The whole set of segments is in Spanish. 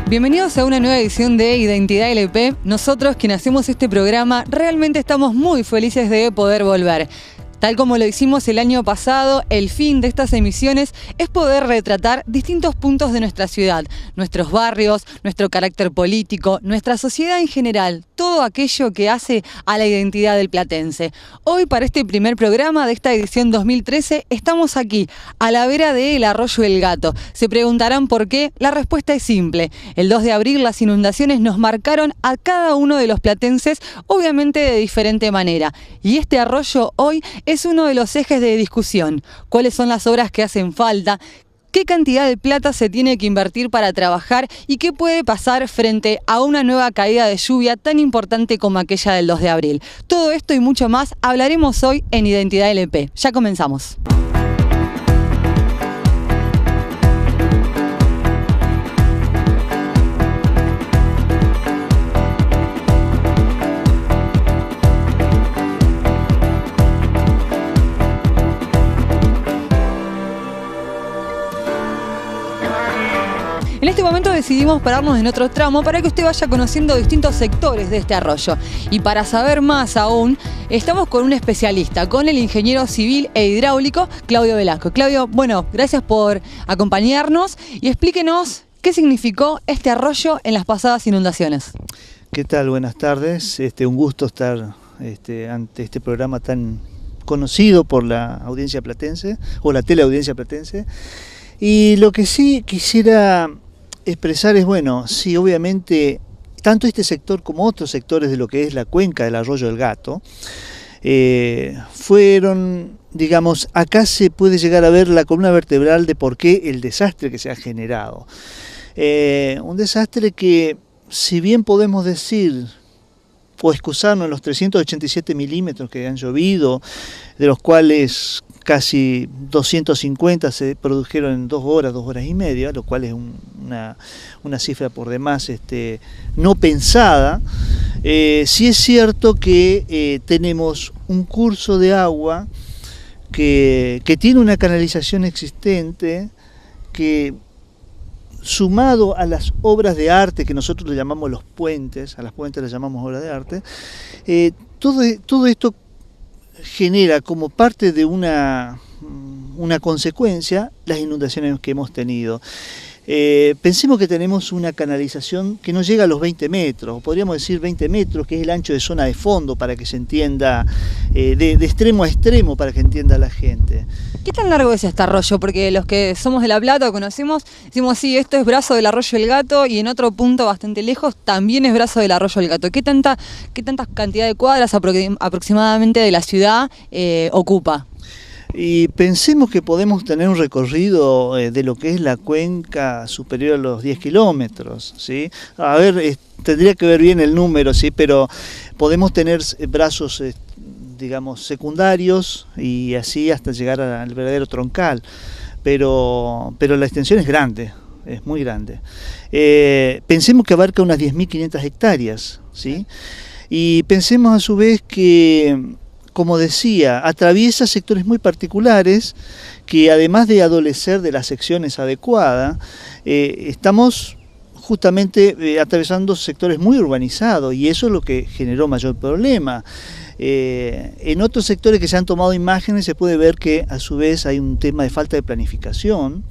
Bienvenidos a una nueva edición de Identidad LP. Nosotros, quienes hacemos este programa, realmente estamos muy felices de poder volver. Tal como lo hicimos el año pasado, el fin de estas emisiones es poder retratar distintos puntos de nuestra ciudad, nuestros barrios, nuestro carácter político, nuestra sociedad en general, todo aquello que hace a la identidad del platense. Hoy, para este primer programa de esta edición 2013, estamos aquí, a la vera del Arroyo del Gato. Se preguntarán por qué. La respuesta es simple. El 2 de abril las inundaciones nos marcaron a cada uno de los platenses, obviamente de diferente manera. Y este arroyo hoy es uno de los ejes de discusión. ¿Cuáles son las obras que hacen falta? ¿Qué cantidad de plata se tiene que invertir para trabajar? ¿Y qué puede pasar frente a una nueva caída de lluvia tan importante como aquella del 2 de abril? Todo esto y mucho más hablaremos hoy en Identidad LP. Ya comenzamos. En este momento decidimos pararnos en otro tramo para que usted vaya conociendo distintos sectores de este arroyo. Y para saber más aún, estamos con un especialista, con el ingeniero civil e hidráulico, Claudio Velasco. Claudio, bueno, gracias por acompañarnos y explíquenos qué significó este arroyo en las pasadas inundaciones. ¿Qué tal? Buenas tardes. Un gusto estar ante este programa tan conocido por la audiencia platense, o la teleaudiencia platense. Y lo que sí quisiera expresar es, bueno, sí, obviamente, tanto este sector como otros sectores de lo que es la cuenca del Arroyo del Gato, fueron, digamos, acá se puede llegar a ver la columna vertebral de por qué el desastre que se ha generado. Un desastre que, si bien podemos decir, o excusarnos en los 387 milímetros que han llovido, de los cuales casi 250 se produjeron en 2 horas y media, lo cual es una cifra por demás no pensada. Sí es cierto que tenemos un curso de agua que tiene una canalización existente que, sumado a las obras de arte que nosotros le llamamos los puentes, a las puentes les llamamos obras de arte, todo esto genera como parte de una consecuencia las inundaciones que hemos tenido. Pensemos que tenemos una canalización que no llega a los 20 metros, podríamos decir 20 metros, que es el ancho de zona de fondo, para que se entienda, de extremo a extremo, para que entienda la gente. ¿Qué tan largo es este arroyo? Porque los que somos de La Plata o conocemos, decimos sí, esto es brazo del Arroyo del Gato, y en otro punto bastante lejos también es brazo del Arroyo del Gato. ¿Qué tanta cantidad de cuadras aproximadamente de la ciudad ocupa? Y pensemos que podemos tener un recorrido de lo que es la cuenca superior a los 10 kilómetros, ¿sí? A ver, tendría que ver bien el número, ¿sí? Pero podemos tener brazos, digamos, secundarios, y así hasta llegar al verdadero troncal. Pero la extensión es grande, es muy grande. Pensemos que abarca unas 10.500 hectáreas, ¿sí? Y pensemos a su vez que, como decía, atraviesa sectores muy particulares que, además de adolecer de las secciones adecuadas, estamos justamente atravesando sectores muy urbanizados, y eso es lo que generó mayor problema. En otros sectores que se han tomado imágenes se puede ver que a su vez hay un tema de falta de planificación,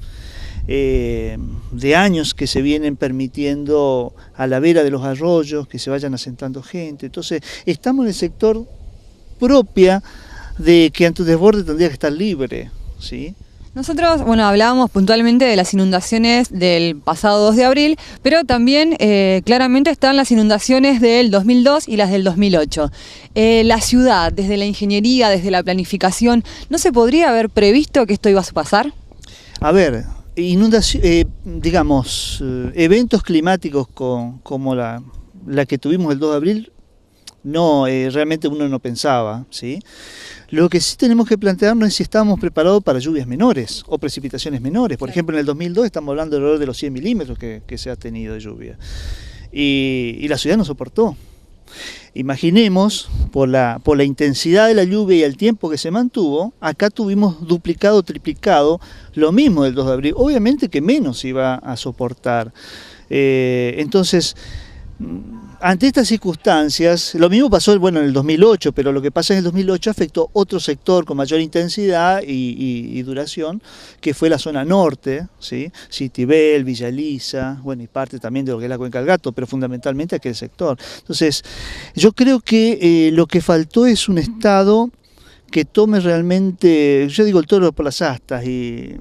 de años que se vienen permitiendo a la vera de los arroyos que se vayan asentando gente. Entonces estamos en el sector propia de que ante un desborde tendría que estar libre, ¿sí? Nosotros, bueno, hablábamos puntualmente de las inundaciones del pasado 2 de abril, pero también claramente están las inundaciones del 2002 y las del 2008. La ciudad, desde la ingeniería, desde la planificación, ¿no se podría haber previsto que esto iba a pasar? A ver, digamos, eventos climáticos como la que tuvimos el 2 de abril, no, realmente uno no pensaba, ¿sí? Lo que sí tenemos que plantearnos es si estábamos preparados para lluvias menores o precipitaciones menores. Por ejemplo, en el 2002 estamos hablando alrededor de los 100 milímetros que se ha tenido de lluvia. Y la ciudad no soportó. Imaginemos, por la intensidad de la lluvia y el tiempo que se mantuvo, acá tuvimos duplicado, triplicado, lo mismo del 2 de abril. Obviamente que menos iba a soportar. Entonces, ante estas circunstancias, lo mismo pasó en el 2008, pero lo que pasa en el 2008 afectó otro sector con mayor intensidad y duración, que fue la zona norte, ¿sí? Citibel, Villa Elisa, y parte también de lo que es la Cuenca del Gato, pero fundamentalmente aquel sector. Entonces, yo creo que lo que faltó es un Estado que tome realmente, yo digo el toro por las astas, y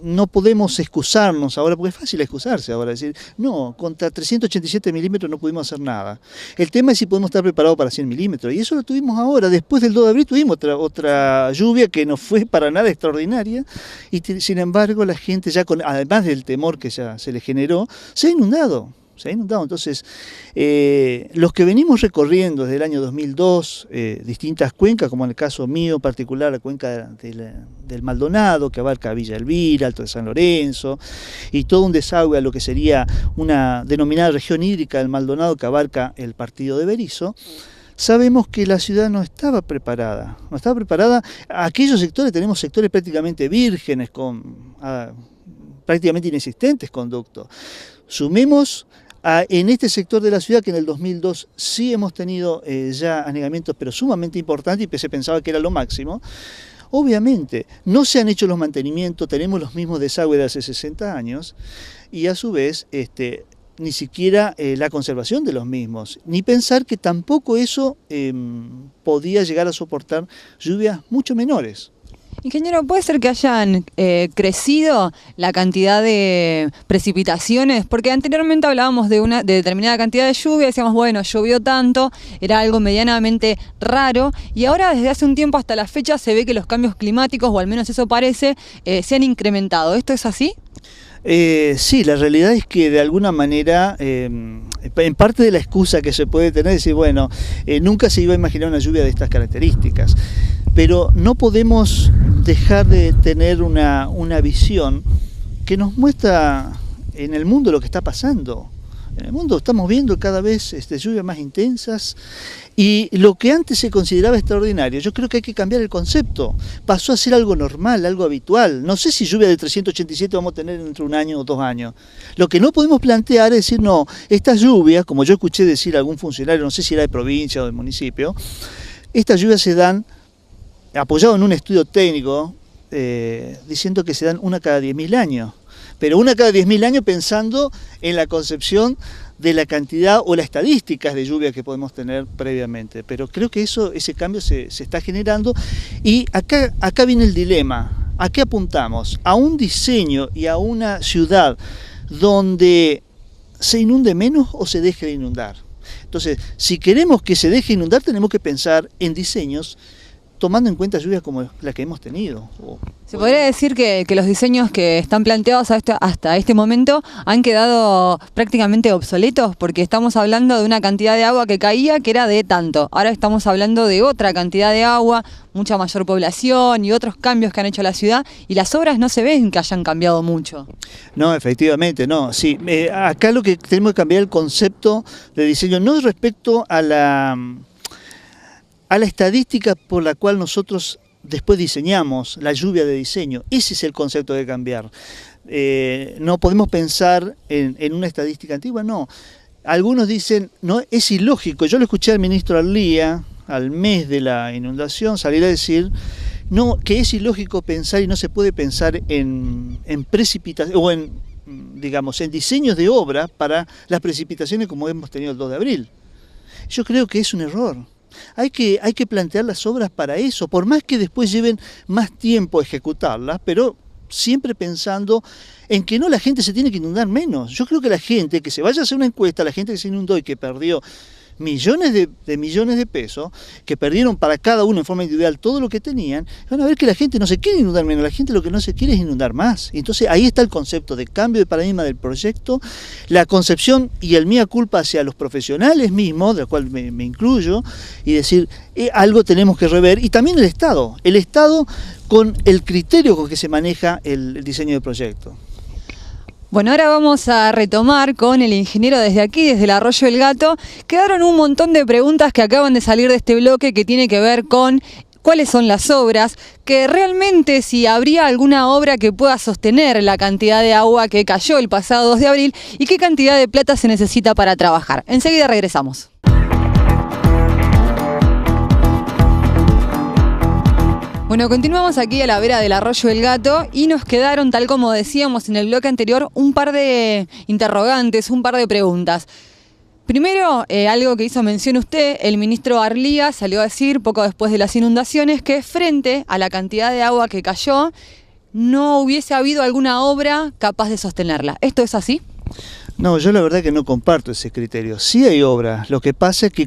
no podemos excusarnos ahora, porque es fácil excusarse ahora, decir, no, contra 387 milímetros no pudimos hacer nada. El tema es si podemos estar preparados para 100 milímetros, y eso lo tuvimos ahora. Después del 2 de abril tuvimos otra lluvia que no fue para nada extraordinaria, y sin embargo la gente ya, además del temor que ya se le generó, se ha inundado. Entonces, los que venimos recorriendo desde el año 2002 distintas cuencas, como en el caso mío particular, la cuenca del Maldonado, que abarca Villa Elvira, Alto de San Lorenzo, y todo un desagüe a lo que sería una denominada región hídrica del Maldonado, que abarca el partido de Berisso, sabemos que la ciudad no estaba preparada. Aquellos sectores, tenemos sectores prácticamente vírgenes, prácticamente inexistentes conductos. Sumemos en este sector de la ciudad, que en el 2002 sí hemos tenido ya anegamientos, pero sumamente importantes, y se pensaba que era lo máximo. Obviamente, no se han hecho los mantenimientos, tenemos los mismos desagües de hace 60 años, y a su vez, ni siquiera la conservación de los mismos, ni pensar que tampoco eso podía llegar a soportar lluvias mucho menores. Ingeniero, ¿puede ser que hayan crecido la cantidad de precipitaciones? Porque anteriormente hablábamos de una determinada cantidad de lluvia, decíamos, bueno, llovió tanto, era algo medianamente raro, y ahora desde hace un tiempo hasta la fecha se ve que los cambios climáticos, o al menos eso parece, se han incrementado. ¿Esto es así? Sí, la realidad es que de alguna manera, en parte de la excusa que se puede tener, es decir, bueno, nunca se iba a imaginar una lluvia de estas características, pero no podemos dejar de tener una visión que nos muestra en el mundo lo que está pasando. En el mundo estamos viendo cada vez lluvias más intensas, y lo que antes se consideraba extraordinario, yo creo que hay que cambiar el concepto. Pasó a ser algo normal, algo habitual. No sé si lluvia de 387 vamos a tener entre 1 año o 2 años. Lo que no podemos plantear es decir, no, estas lluvias, como yo escuché decir a algún funcionario, no sé si era de provincia o de municipio, estas lluvias se dan, apoyado en un estudio técnico, diciendo que se dan una cada 10.000 años. Pero una cada 10.000 años pensando en la concepción de la cantidad o las estadísticas de lluvia que podemos tener previamente. Pero creo que ese cambio se está generando, y acá viene el dilema. ¿A qué apuntamos? ¿A un diseño y a una ciudad donde se inunde menos o se deje de inundar? Entonces, si queremos que se deje de inundar, tenemos que pensar en diseños tomando en cuenta lluvias como la que hemos tenido. ¿Se podría decir que los diseños que están planteados hasta este momento han quedado prácticamente obsoletos? Porque estamos hablando de una cantidad de agua que caía que era de tanto. Ahora estamos hablando de otra cantidad de agua, mucha mayor población y otros cambios que han hecho la ciudad, y las obras no se ven que hayan cambiado mucho. No, efectivamente, no. Sí, acá lo que tenemos que cambiar el concepto de diseño, no respecto a la estadística por la cual nosotros después diseñamos la lluvia de diseño. Ese es el concepto de cambiar. No podemos pensar en una estadística antigua, no. Algunos dicen, no, es ilógico. Yo lo escuché al ministro Arlía, al mes de la inundación, salir a decir no, que es ilógico pensar y no se puede pensar en precipitación o en diseños de obra para las precipitaciones como hemos tenido el 2 de abril. Yo creo que es un error. Hay que plantear las obras para eso, por más que después lleven más tiempo ejecutarlas, pero siempre pensando en que no, la gente se tiene que inundar menos. Yo creo que la gente, que se vaya a hacer una encuesta, la gente que se inundó y que perdió millones de pesos, que perdieron para cada uno en forma individual todo lo que tenían, van a ver que la gente no se quiere inundar menos, la gente lo que no se quiere es inundar más. Entonces ahí está el concepto de cambio de paradigma del proyecto, la concepción y el mea culpa hacia los profesionales mismos, de los cuales me incluyo, y decir, algo tenemos que rever, y también el Estado con el criterio con que se maneja el diseño de proyecto. Bueno, ahora vamos a retomar con el ingeniero desde aquí, desde el Arroyo del Gato. Quedaron un montón de preguntas que acaban de salir de este bloque que tiene que ver con cuáles son las obras, que realmente si habría alguna obra que pueda sostener la cantidad de agua que cayó el pasado 2 de abril y qué cantidad de plata se necesita para trabajar. Enseguida regresamos. Bueno, continuamos aquí a la vera del Arroyo del Gato y nos quedaron, tal como decíamos en el bloque anterior, un par de interrogantes, un par de preguntas. Primero, algo que hizo mención usted, el ministro Arlía salió a decir poco después de las inundaciones que frente a la cantidad de agua que cayó no hubiese habido alguna obra capaz de sostenerla. ¿Esto es así? No, yo la verdad que no comparto ese criterio. Sí hay obras, lo que pasa es que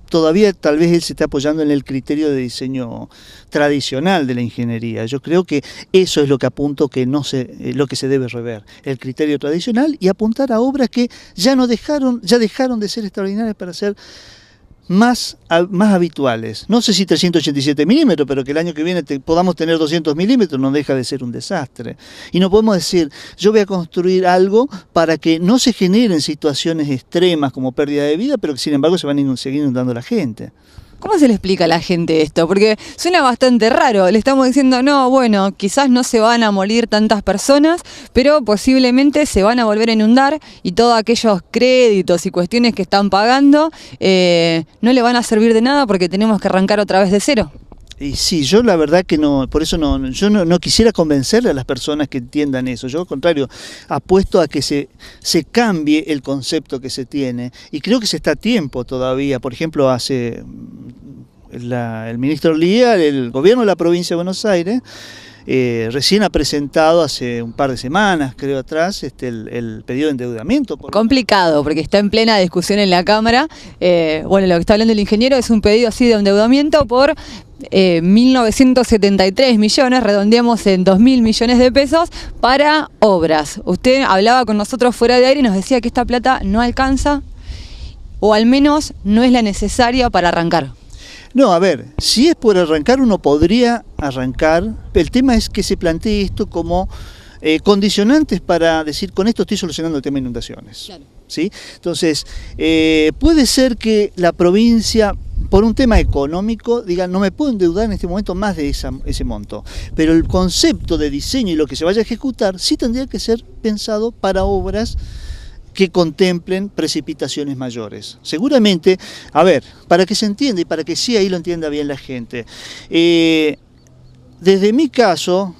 todavía tal vez él se está apoyando en el criterio de diseño tradicional de la ingeniería. Yo creo que eso es lo que apunto que lo que se debe rever, el criterio tradicional y apuntar a obras que ya dejaron de ser extraordinarias para ser más habituales. No sé si 387 milímetros, pero que el año que viene podamos tener 200 milímetros no deja de ser un desastre. Y no podemos decir, yo voy a construir algo para que no se generen situaciones extremas como pérdida de vida, pero que sin embargo se van a seguir inundando la gente. ¿Cómo se le explica a la gente esto? Porque suena bastante raro. Le estamos diciendo, no, bueno, quizás no se van a morir tantas personas, pero posiblemente se van a volver a inundar y todos aquellos créditos y cuestiones que están pagando no le van a servir de nada porque tenemos que arrancar otra vez de cero. Y sí, yo la verdad que no, por eso yo no quisiera convencerle a las personas que entiendan eso. Yo al contrario, apuesto a que se cambie el concepto que se tiene. Y creo que se está a tiempo todavía. Por ejemplo, hace el ministro Lía, el gobierno de la provincia de Buenos Aires, recién ha presentado hace un par de semanas, creo atrás, el pedido de endeudamiento. Complicado, porque está en plena discusión en la Cámara. Bueno, lo que está hablando el ingeniero es un pedido así de endeudamiento por 1.973 millones, redondeamos en 2.000 millones de pesos para obras. Usted hablaba con nosotros fuera de aire y nos decía que esta plata no alcanza, o al menos no es la necesaria para arrancar. No, a ver, si es por arrancar, uno podría arrancar. El tema es que se plantee esto como condicionantes para decir, con esto estoy solucionando el tema de inundaciones. Claro. ¿Sí? Entonces, puede ser que la provincia, por un tema económico, diga, no me puedo endeudar en este momento más de ese monto. Pero el concepto de diseño y lo que se vaya a ejecutar sí tendría que ser pensado para obras que contemplen precipitaciones mayores. Seguramente, a ver, para que se entienda y para que sí ahí lo entienda bien la gente, desde mi caso,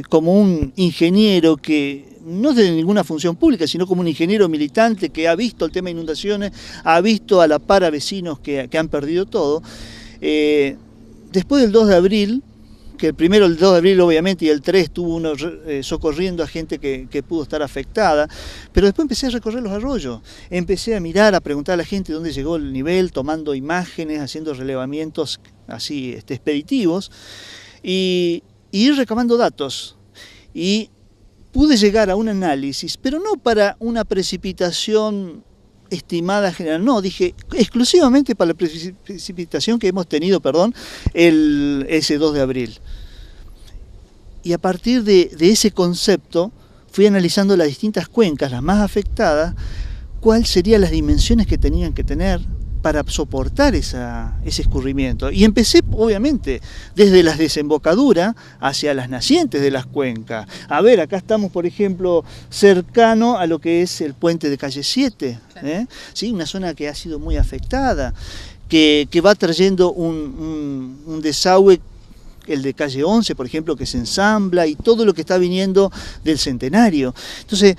como un ingeniero que no de ninguna función pública, sino como un ingeniero militante que ha visto el tema de inundaciones, ha visto a la par a vecinos que han perdido todo, después del 2 de abril, que el 2 de abril obviamente y el 3 estuvo uno socorriendo a gente que pudo estar afectada, pero después empecé a recorrer los arroyos, empecé a mirar, a preguntar a la gente dónde llegó el nivel, tomando imágenes, haciendo relevamientos así expeditivos y ir recabando datos y pude llegar a un análisis, pero no para una precipitación estimada general, no, dije exclusivamente para la precipitación que hemos tenido, ese 2 de abril. Y a partir de ese concepto fui analizando las distintas cuencas, las más afectadas, cuáles serían las dimensiones que tenían que tener para soportar ese escurrimiento. Y empecé, obviamente, desde las desembocaduras hacia las nacientes de las cuencas. A ver, acá estamos, por ejemplo, cercano a lo que es el puente de calle 7, ¿sí? Una zona que ha sido muy afectada, que va trayendo un desagüe, el de calle 11, por ejemplo, que se ensambla, y todo lo que está viniendo del Centenario. Entonces,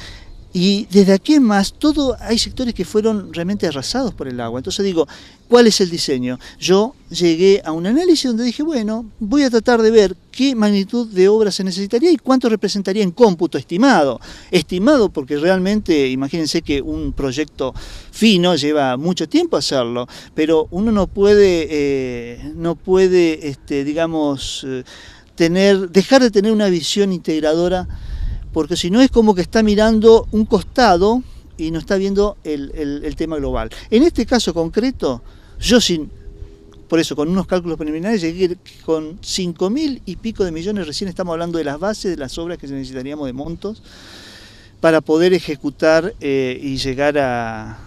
y desde aquí en más, hay sectores que fueron realmente arrasados por el agua. Entonces digo, ¿cuál es el diseño? Yo llegué a un análisis donde dije, bueno, voy a tratar de ver qué magnitud de obra se necesitaría y cuánto representaría en cómputo estimado. Estimado porque realmente, imagínense que un proyecto fino lleva mucho tiempo hacerlo, pero uno no puede digamos, dejar de tener una visión integradora, porque si no es como que está mirando un costado y no está viendo el tema global. En este caso concreto, por eso con unos cálculos preliminares llegué con 5.000 y pico de millones, recién estamos hablando de las bases de las obras que necesitaríamos de montos, para poder ejecutar y llegar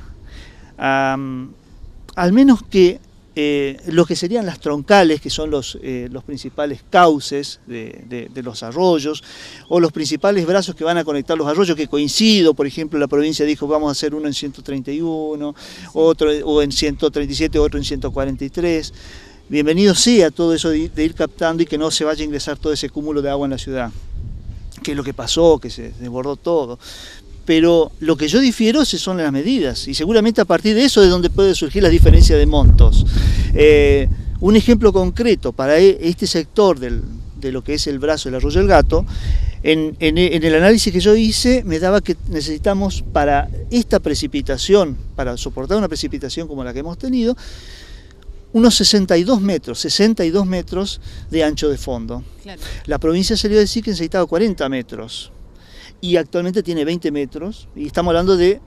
al menos que lo que serían las troncales, que son los principales cauces de los arroyos, o los principales brazos que van a conectar los arroyos, que coincido, por ejemplo, la provincia dijo vamos a hacer uno en 131, otro o en 137, otro en 143. Bienvenido sea todo eso de ir captando y que no se vaya a ingresar todo ese cúmulo de agua en la ciudad, que es lo que pasó, que se desbordó todo. Pero lo que yo difiero son las medidas, y seguramente a partir de eso es donde puede surgir la diferencia de montos. Un ejemplo concreto para este sector de lo que es el brazo del Arroyo del Gato, en el análisis que yo hice me daba que necesitamos para esta precipitación, para soportar una precipitación como la que hemos tenido, unos 62 metros de ancho de fondo. Claro. La provincia salió a decir que necesitaba 40 metros. Y actualmente tiene 20 metros, y estamos hablando de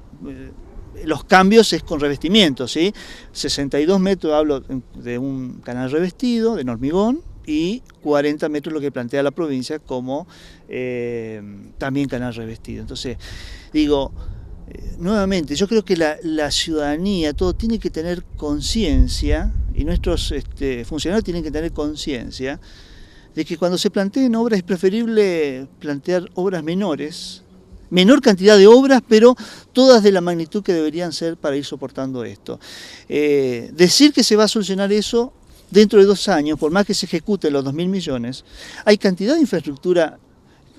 los cambios es con revestimiento, ¿sí? 62 metros hablo de un canal revestido, de hormigón, y 40 metros lo que plantea la provincia como también canal revestido. Entonces, digo, nuevamente, yo creo que la ciudadanía, todo tiene que tener conciencia, y nuestros funcionarios tienen que tener conciencia, de que cuando se planteen obras es preferible plantear obras menores, menor cantidad de obras, pero todas de la magnitud que deberían ser para ir soportando esto. Decir que se va a solucionar eso dentro de 2 años, por más que se ejecuten los 2.000 millones, hay cantidad de infraestructura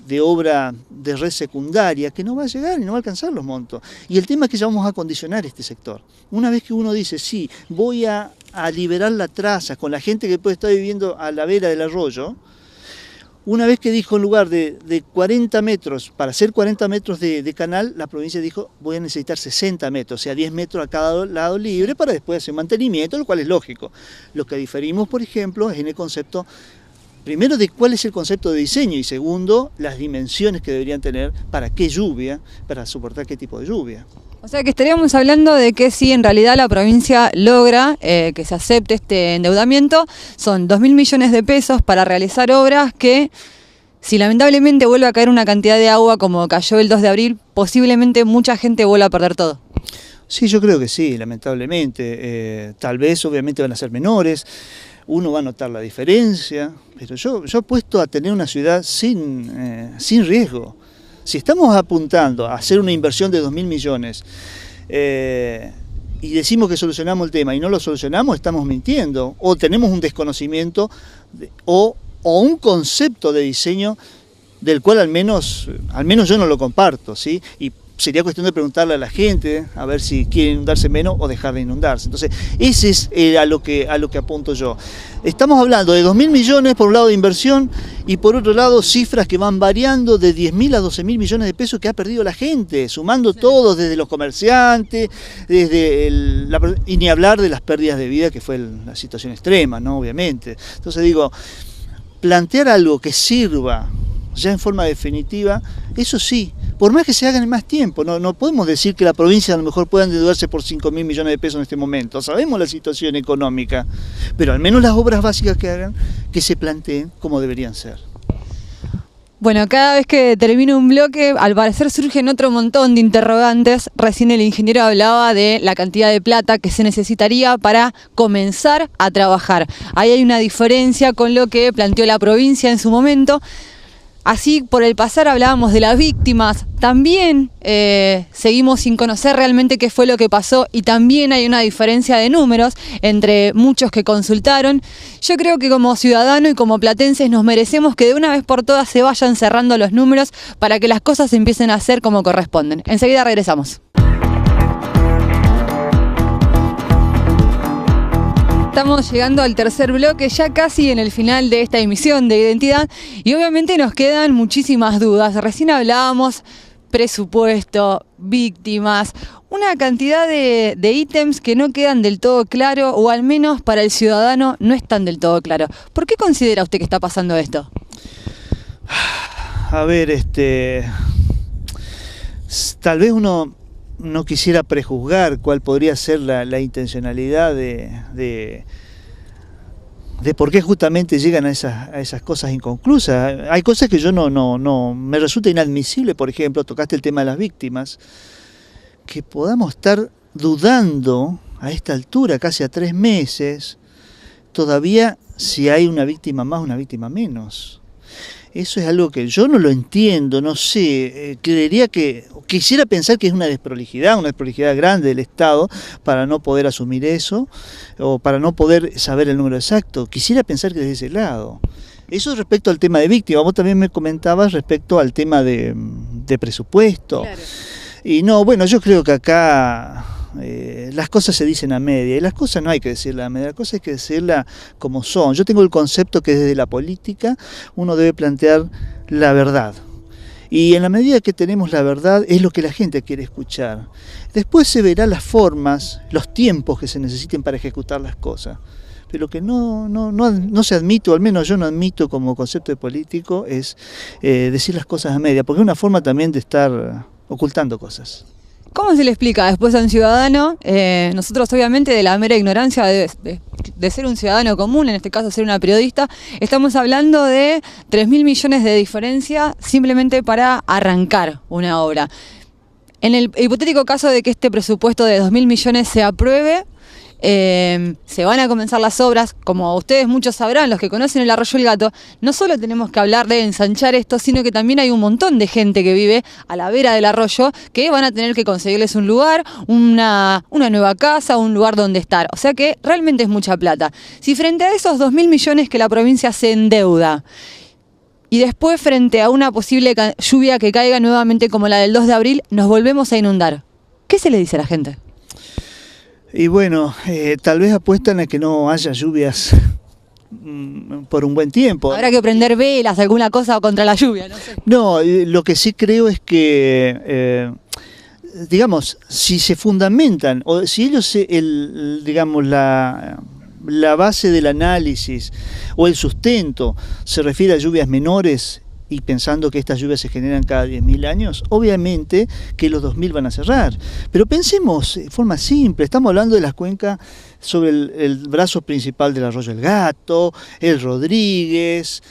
de obra de red secundaria que no va a llegar y no va a alcanzar los montos. Y el tema es que ya vamos a condicionar este sector. Una vez que uno dice, sí, voy a liberar la traza con la gente que puede estar viviendo a la vera del arroyo, una vez que dijo en lugar de 40 metros, para hacer 40 metros de canal, la provincia dijo voy a necesitar 60 metros, o sea 10 metros a cada lado libre para después hacer mantenimiento, lo cual es lógico. Lo que diferimos, por ejemplo, es en el concepto, primero, de cuál es el concepto de diseño, y segundo, las dimensiones que deberían tener para qué lluvia, para soportar qué tipo de lluvia. O sea que estaríamos hablando de que si en realidad la provincia logra que se acepte este endeudamiento, son 2.000 millones de pesos para realizar obras que, si lamentablemente vuelve a caer una cantidad de agua como cayó el 2 de abril, posiblemente mucha gente vuelva a perder todo. Sí, yo creo que sí, lamentablemente. Tal vez obviamente van a ser menores, uno va a notar la diferencia, pero yo apuesto a tener una ciudad sin riesgo. Si estamos apuntando a hacer una inversión de 2.000 millones y decimos que solucionamos el tema y no lo solucionamos, estamos mintiendo, o tenemos un desconocimiento o un concepto de diseño del cual al menos yo no lo comparto, ¿sí? Y sería cuestión de preguntarle a la gente a ver si quiere inundarse menos o dejar de inundarse. Entonces, ese es a lo que apunto yo. Estamos hablando de 2.000 millones por un lado de inversión y por otro lado cifras que van variando de 10.000 a 12.000 millones de pesos que ha perdido la gente, sumando todos, desde los comerciantes, y ni hablar de las pérdidas de vida, que fue la situación extrema, ¿no? Obviamente. Entonces digo, plantear algo que sirva ya en forma definitiva, eso sí, por más que se hagan en más tiempo, no podemos decir que la provincia a lo mejor pueda endeudarse por 5.000 millones de pesos en este momento, sabemos la situación económica, pero al menos las obras básicas que hagan, que se planteen como deberían ser. Bueno, cada vez que termino un bloque, al parecer surgen otro montón de interrogantes. Recién el ingeniero hablaba de la cantidad de plata que se necesitaría para comenzar a trabajar. Ahí hay una diferencia con lo que planteó la provincia en su momento. Así, por el pasar hablábamos de las víctimas, también seguimos sin conocer realmente qué fue lo que pasó y también hay una diferencia de números entre muchos que consultaron. Yo creo que como ciudadano y como platenses nos merecemos que de una vez por todas se vayan cerrando los números para que las cosas empiecen a hacer como corresponden. Enseguida regresamos. Estamos llegando al tercer bloque, ya casi en el final de esta emisión de Identidad, y obviamente nos quedan muchísimas dudas. Recién hablábamos presupuesto, víctimas, una cantidad de ítems que no quedan del todo claro, o al menos para el ciudadano no están del todo claros. ¿Por qué considera usted que está pasando esto? A ver, tal vez uno no quisiera prejuzgar cuál podría ser la intencionalidad de por qué justamente llegan a esas cosas inconclusas. Hay cosas que yo no me resulta inadmisible, por ejemplo, tocaste el tema de las víctimas, que podamos estar dudando a esta altura, casi a 3 meses, todavía si hay una víctima más, una víctima menos. Eso es algo que yo no lo entiendo, no sé, quisiera pensar que es una desprolijidad grande del Estado para no poder asumir eso, o para no poder saber el número exacto. Quisiera pensar que desde ese lado. Eso respecto al tema de víctimas. Vos también me comentabas respecto al tema de presupuesto. Claro. Y no, bueno, yo creo que acá las cosas se dicen a media, y las cosas no hay que decirlas a media, las cosas hay que decirlas como son. Yo tengo el concepto que desde la política uno debe plantear la verdad. Y en la medida que tenemos la verdad es lo que la gente quiere escuchar. Después se verán las formas, los tiempos que se necesiten para ejecutar las cosas. Pero lo que no se admite, o al menos yo no admito como concepto de político, es decir las cosas a media, porque es una forma también de estar ocultando cosas. ¿Cómo se le explica después a un ciudadano? Nosotros obviamente de la mera ignorancia de ser un ciudadano común, en este caso ser una periodista, estamos hablando de 3.000 millones de diferencia simplemente para arrancar una obra. En el hipotético caso de que este presupuesto de 2.000 millones se apruebe, se van a comenzar las obras. Como ustedes muchos sabrán, los que conocen el Arroyo El Gato, no solo tenemos que hablar de ensanchar esto, sino que también hay un montón de gente que vive a la vera del arroyo que van a tener que conseguirles un lugar, una nueva casa, un lugar donde estar. O sea que realmente es mucha plata. Si frente a esos 2.000 millones que la provincia se endeuda, y después frente a una posible lluvia que caiga nuevamente como la del 2 de abril, nos volvemos a inundar, ¿qué se le dice a la gente? Y bueno, tal vez apuestan a que no haya lluvias por un buen tiempo. Habrá que prender velas, alguna cosa contra la lluvia, no sé. No, lo que sí creo es que, digamos, si se fundamentan, o si ellos, digamos, la base del análisis o el sustento se refiere a lluvias menores, y pensando que estas lluvias se generan cada 10.000 años, obviamente que los 2.000 van a cerrar. Pero pensemos de forma simple, estamos hablando de las cuencas sobre el brazo principal del Arroyo El Gato, el Rodríguez,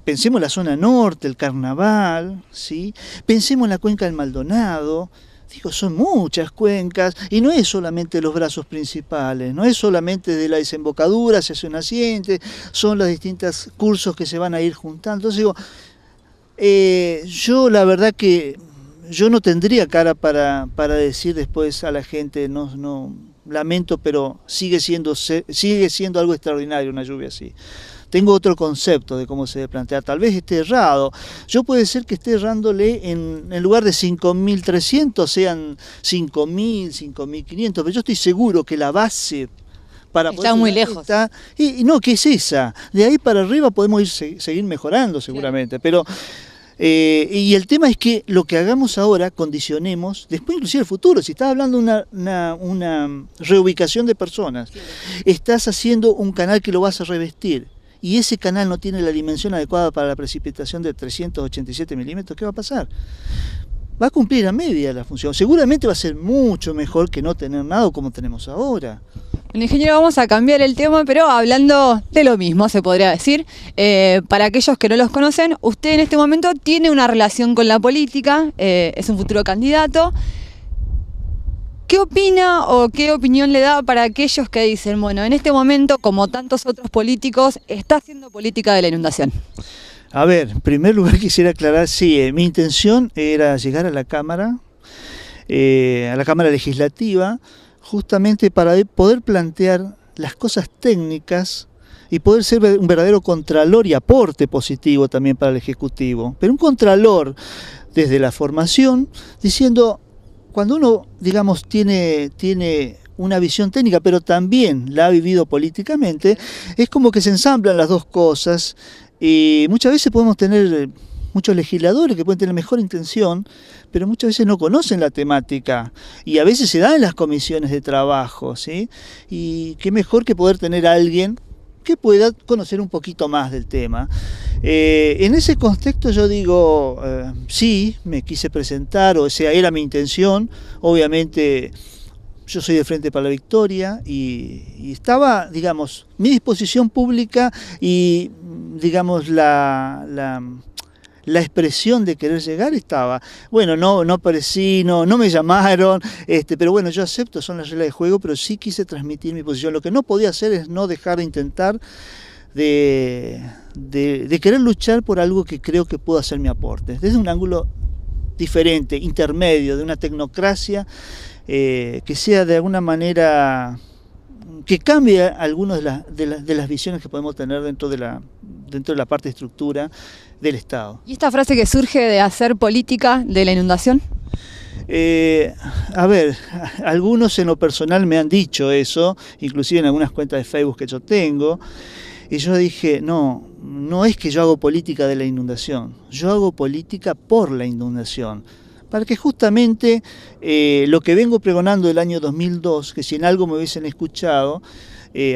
pensemos en la zona norte, el Carnaval, ¿sí? Pensemos en la cuenca del Maldonado. Digo, son muchas cuencas, y no es solamente los brazos principales, no es solamente de la desembocadura hacia su naciente, son los distintos cursos que se van a ir juntando. Entonces digo, yo la verdad que yo no tendría cara para decir después a la gente, no lamento, pero sigue siendo algo extraordinario una lluvia así. Tengo otro concepto de cómo se debe plantear, tal vez esté errado. Yo puede ser que esté errándole en lugar de 5.300 sean 5.000, 5.500, pero yo estoy seguro que la base para está muy lejos. Está, y no, que es esa. De ahí para arriba podemos seguir mejorando seguramente, pero y el tema es que lo que hagamos ahora condicionemos después inclusive el futuro. Si estás hablando de una reubicación de personas, estás haciendo un canal que lo vas a revestir, y ese canal no tiene la dimensión adecuada para la precipitación de 387 milímetros, ¿qué va a pasar? Va a cumplir a media la función. Seguramente va a ser mucho mejor que no tener nada como tenemos ahora. Bueno, ingeniero, vamos a cambiar el tema, pero hablando de lo mismo, se podría decir. Para aquellos que no los conocen, usted en este momento tiene una relación con la política, es un futuro candidato. ¿Qué opina o qué opinión le da para aquellos que dicen, bueno, en este momento, como tantos otros políticos, está haciendo política de la inundación? A ver, en primer lugar quisiera aclarar, sí, mi intención era llegar a la Cámara Legislativa, justamente para poder plantear las cosas técnicas y poder ser un verdadero contralor y aporte positivo también para el Ejecutivo. Pero un contralor desde la formación, diciendo, cuando uno, digamos, tiene una visión técnica, pero también la ha vivido políticamente, es como que se ensamblan las dos cosas, y muchas veces podemos tener muchos legisladores que pueden tener mejor intención, pero muchas veces no conocen la temática, y a veces se da en las comisiones de trabajo, ¿sí? Y qué mejor que poder tener a alguien que pueda conocer un poquito más del tema. En ese contexto yo digo, sí, me quise presentar, o sea, era mi intención. Obviamente yo soy de Frente para la Victoria y estaba, digamos, mi disposición pública y, digamos, la la expresión de querer llegar estaba. Bueno, no aparecí, no me llamaron, pero bueno, yo acepto, son las reglas de juego, pero sí quise transmitir mi posición. Lo que no podía hacer es no dejar de intentar de querer luchar por algo que creo que puedo hacer mi aporte, desde un ángulo diferente, intermedio, de una tecnocracia que sea de alguna manera, que cambie algunas de las visiones que podemos tener dentro de la parte de estructura del Estado. ¿Y esta frase que surge de hacer política de la inundación? A ver, algunos en lo personal me han dicho eso, inclusive en algunas cuentas de Facebook que yo tengo, y yo dije, no es que yo hago política de la inundación, yo hago política por la inundación, para que justamente lo que vengo pregonando del año 2002, que si en algo me hubiesen escuchado,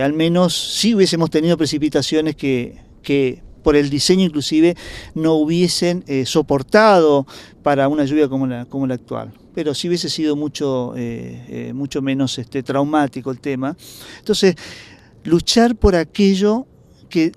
al menos sí hubiésemos tenido precipitaciones que por el diseño inclusive no hubiesen soportado para una lluvia como la actual. Pero sí hubiese sido mucho menos traumático el tema. Entonces, luchar por aquello que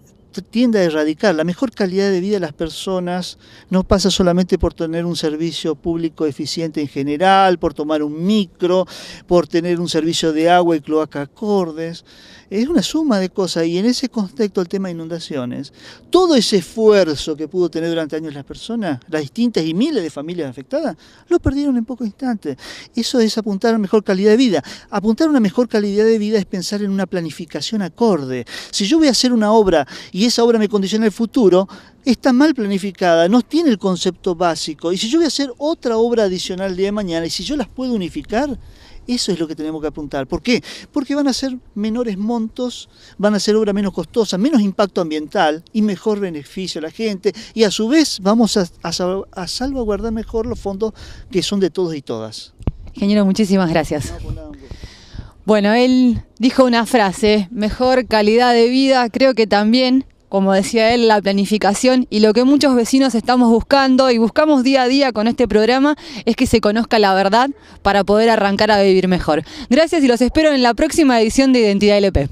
tiende a erradicar la mejor calidad de vida de las personas. No pasa solamente por tener un servicio público eficiente en general, por tomar un micro, por tener un servicio de agua y cloaca acordes. Es una suma de cosas, y en ese contexto el tema de inundaciones, todo ese esfuerzo que pudo tener durante años las personas, las distintas y miles de familias afectadas, lo perdieron en pocos instantes. Eso es apuntar a una mejor calidad de vida. Apuntar a una mejor calidad de vida es pensar en una planificación acorde. Si yo voy a hacer una obra y esa obra me condiciona el futuro, está mal planificada, no tiene el concepto básico. Y si yo voy a hacer otra obra adicional el día de mañana, y si yo las puedo unificar, eso es lo que tenemos que apuntar. ¿Por qué? Porque van a ser menores montos, van a ser obra menos costosa, menos impacto ambiental y mejor beneficio a la gente. Y a su vez vamos a salvaguardar mejor los fondos que son de todos y todas. Ingeniero, muchísimas gracias. No, pues nada. Bueno, él dijo una frase, mejor calidad de vida, creo que también, como decía él, la planificación y lo que muchos vecinos estamos buscando y buscamos día a día con este programa es que se conozca la verdad para poder arrancar a vivir mejor. Gracias y los espero en la próxima edición de Identidad LP.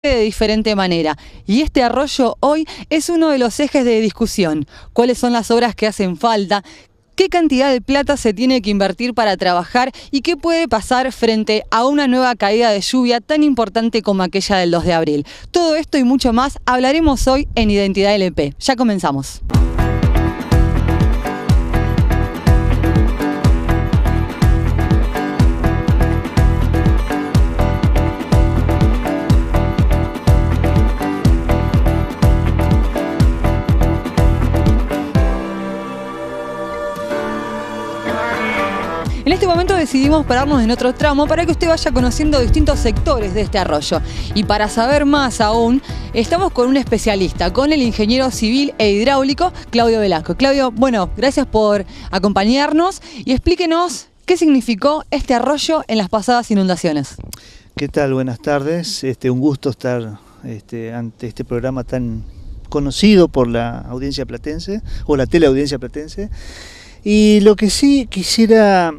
De diferente manera, y este arroyo hoy es uno de los ejes de discusión. ¿Cuáles son las obras que hacen falta? ¿Qué cantidad de plata se tiene que invertir para trabajar? ¿Y qué puede pasar frente a una nueva caída de lluvia tan importante como aquella del 2 de abril? Todo esto y mucho más hablaremos hoy en Identidad LP. Ya comenzamos. En este momento decidimos pararnos en otro tramo para que usted vaya conociendo distintos sectores de este arroyo. Y para saber más aún, estamos con un especialista, con el ingeniero civil e hidráulico, Claudio Velasco. Claudio, bueno, gracias por acompañarnos y explíquenos qué significó este arroyo en las pasadas inundaciones. ¿Qué tal? Buenas tardes. Un gusto estar ante este programa tan conocido por la audiencia platense, o la teleaudiencia platense. Y lo que sí quisiera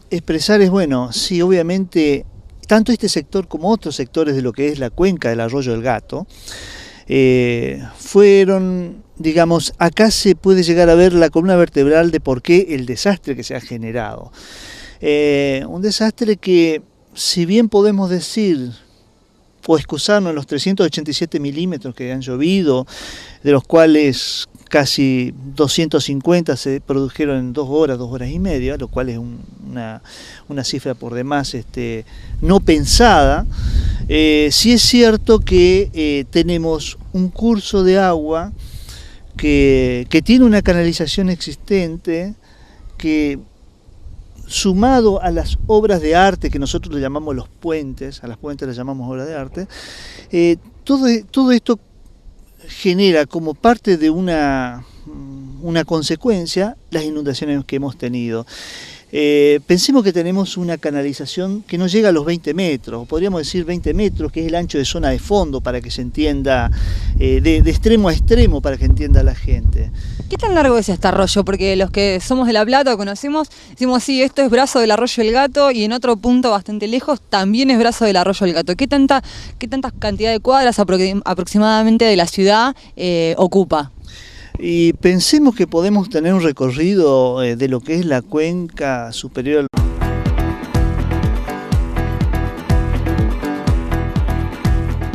expresar es, bueno, sí, obviamente, tanto este sector como otros sectores de lo que es la cuenca del Arroyo del Gato, fueron, digamos, acá se puede llegar a ver la columna vertebral de por qué el desastre que se ha generado. Un desastre que, si bien podemos decir, o excusarnos en los 387 milímetros que han llovido, de los cuales casi 250 se produjeron en 2 horas y media, lo cual es una cifra por demás no pensada. Sí es cierto que tenemos un curso de agua que tiene una canalización existente, que sumado a las obras de arte que nosotros le llamamos los puentes, a las puentes les llamamos obras de arte, todo esto genera como parte de una consecuencia las inundaciones que hemos tenido. Pensemos que tenemos una canalización que no llega a los 20 metros, podríamos decir 20 metros, que es el ancho de zona de fondo para que se entienda, de extremo a extremo para que entienda la gente. ¿Qué tan largo es este arroyo? Porque los que somos de La Plata o conocemos, decimos sí, esto es brazo del arroyo del Gato y en otro punto bastante lejos también es brazo del arroyo del Gato. ¿Qué tanta cantidad de cuadras aproximadamente de la ciudad ocupa? Y pensemos que podemos tener un recorrido de lo que es la cuenca superior.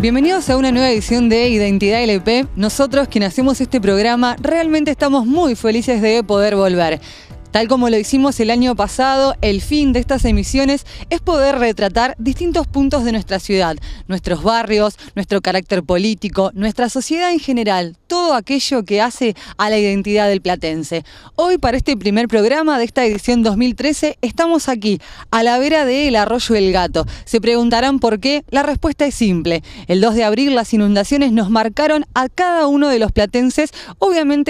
Bienvenidos a una nueva edición de Identidad LP. Nosotros, quienes hacemos este programa, realmente estamos muy felices de poder volver. Tal como lo hicimos el año pasado, el fin de estas emisiones es poder retratar distintos puntos de nuestra ciudad, nuestros barrios, nuestro carácter político, nuestra sociedad en general, todo aquello que hace a la identidad del platense. Hoy, para este primer programa de esta edición 2013, estamos aquí, a la vera del Arroyo del Gato. Se preguntarán por qué. La respuesta es simple. El 2 de abril las inundaciones nos marcaron a cada uno de los platenses, obviamente